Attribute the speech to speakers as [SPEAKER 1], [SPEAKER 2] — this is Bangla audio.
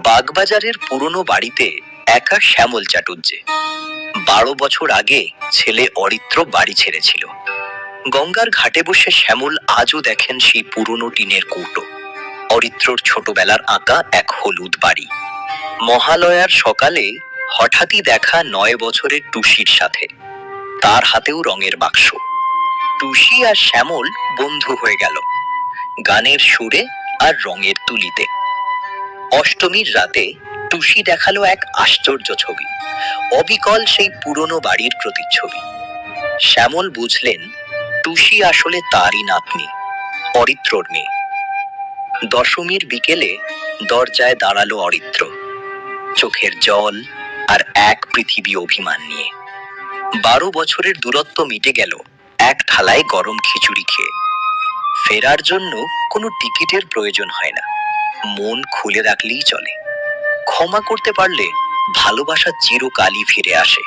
[SPEAKER 1] বাগবাজারের পুরনো বাড়িতে একা শ্যামল চাটুর্যে। 12 বছর আগে ছেলে অরিত্র বাড়ি ছেড়েছিল। গঙ্গার ঘাটে বসে শ্যামল আজও দেখেন সেই পুরনো টিনের কৌটো, অরিত্রর ছোটবেলার আঁকা এক হলুদ বাড়ি। মহালয়ার সকালে হঠাৎই দেখা 9 বছরের টুসির সাথে, তার হাতেও রঙের বাক্স। টুসি আর শ্যামল বন্ধু হয়ে গেল, গানের সুরে আর রঙের তুলিতে। অষ্টমীর রাতে টুসি দেখালো এক আশ্চর্য ছবি, অবিকল সেই পুরনো বাড়ির প্রতিচ্ছবি। শ্যামল বুঝলেন টুসি আসলে তারই নাতনি, অরিত্রর মেয়ে। দশমীর বিকেলে দরজায় দাঁড়ালো অরিত্র, চোখের জল আর এক পৃথিবী অভিমান নিয়ে। 12 বছরের দূরত্ব মিটে গেল এক থালায় গরম খিচুড়ি খেয়ে। ফেরার জন্য কোনো টিকিটের প্রয়োজন হয় না, মন খুলে রাখলেই চলে। ক্ষমা করতে পারলে ভালোবাসা চিরকালই ফিরে আসে।